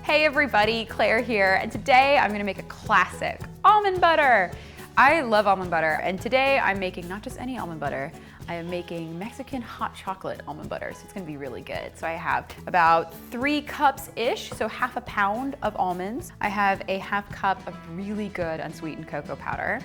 Hey everybody, Claire here, and today I'm gonna make a classic almond butter. I love almond butter, and today I'm making not just any almond butter, I am making Mexican hot chocolate almond butter, so it's gonna be really good. So I have about 3 cups-ish, so half a pound of almonds. I have a half cup of really good unsweetened cocoa powder.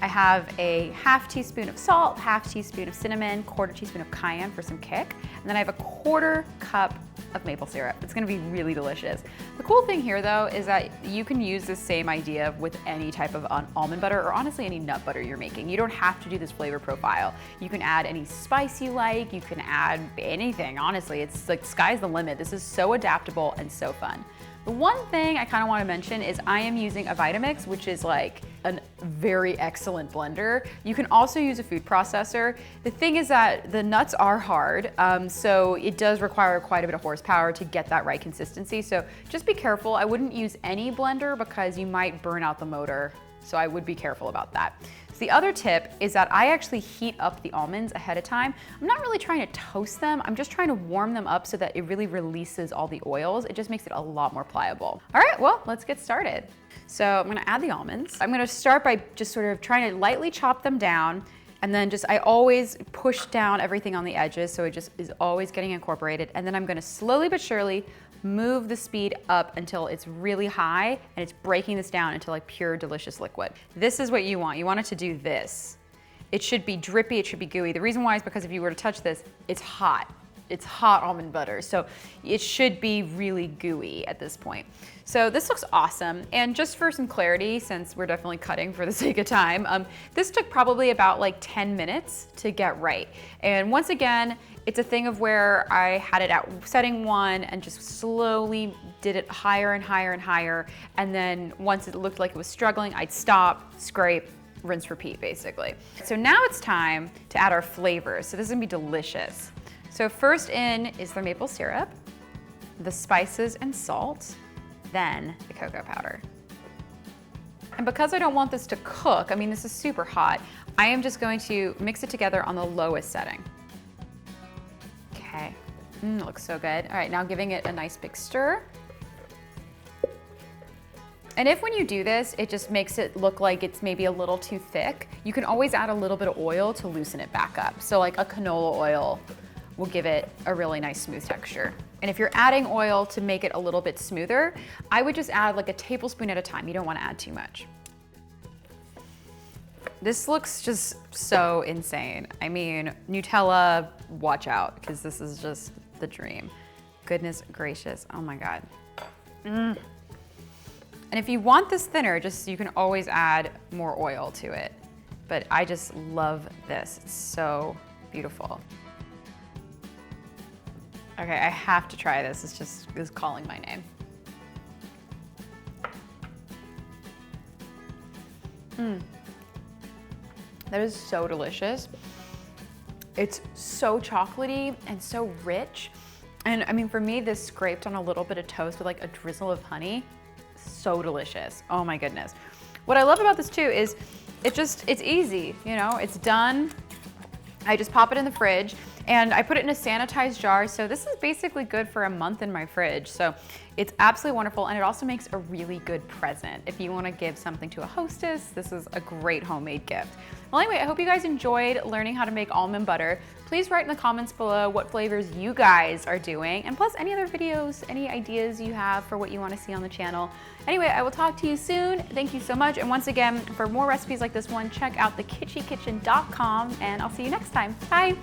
I have a half teaspoon of salt, half teaspoon of cinnamon, quarter teaspoon of cayenne for some kick, and then I have a quarter cup of maple syrup. It's gonna be really delicious. The cool thing here though is that you can use this same idea with any type of almond butter or honestly any nut butter you're making. You don't have to do this flavor profile. You can add any spice you like, you can add anything, honestly. It's like sky's the limit. This is so adaptable and so fun. The one thing I kind of want to mention is I am using a Vitamix, which is like a very excellent blender. You can also use a food processor. The thing is that the nuts are hard, so it does require quite a bit of horsepower to get that right consistency. So just be careful. I wouldn't use any blender because you might burn out the motor. So I would be careful about that. So the other tip is that I actually heat up the almonds ahead of time. I'm not really trying to toast them. I'm just trying to warm them up so that it really releases all the oils. It just makes it a lot more pliable. All right, well, let's get started. So I'm gonna add the almonds. I'm gonna start by just sort of trying to lightly chop them down, and then I always push down everything on the edges so it just is always getting incorporated. And then I'm gonna slowly but surely move the speed up until it's really high and it's breaking this down into like pure delicious liquid. This is what you want. You want it to do this. It should be drippy, it should be gooey. The reason why is because if you were to touch this, it's hot. It's hot almond butter, so it should be really gooey at this point. So this looks awesome, and just for some clarity, since we're definitely cutting for the sake of time, this took probably about like 10 minutes to get right. And once again, it's a thing of where I had it at setting 1 and just slowly did it higher and higher and higher, and then once it looked like it was struggling, I'd stop, scrape, rinse, repeat, basically. So now it's time to add our flavors. So this is gonna be delicious. So first in is the maple syrup, the spices and salt, then the cocoa powder. And because I don't want this to cook, I mean, this is super hot, I am just going to mix it together on the lowest setting. Okay, it looks so good. All right, now giving it a nice big stir. And if when you do this, it just makes it look like it's maybe a little too thick, you can always add a little bit of oil to loosen it back up. So like a canola oil will give it a really nice smooth texture. And if you're adding oil to make it a little bit smoother, I would just add like a tablespoon at a time. You don't want to add too much. This looks just so insane. I mean, Nutella, watch out, because this is just the dream. Goodness gracious, oh my God. And if you want this thinner, you can always add more oil to it. But I just love this, it's so beautiful. Okay, I have to try this. It's calling my name. That is so delicious. It's so chocolatey and so rich. And I mean, for me, this scraped on a little bit of toast with like a drizzle of honey, so delicious. Oh my goodness. What I love about this too is it's easy, you know, it's done. I just pop it in the fridge and I put it in a sanitized jar. So this is basically good for a month in my fridge. So it's absolutely wonderful. And it also makes a really good present. If you want to give something to a hostess, this is a great homemade gift. Well, anyway, I hope you guys enjoyed learning how to make almond butter. Please write in the comments below what flavors you guys are doing, and plus any other videos, any ideas you have for what you want to see on the channel. Anyway, I will talk to you soon. Thank you so much. And once again, for more recipes like this one, check out thekitschykitchen.com, and I'll see you next time. Bye.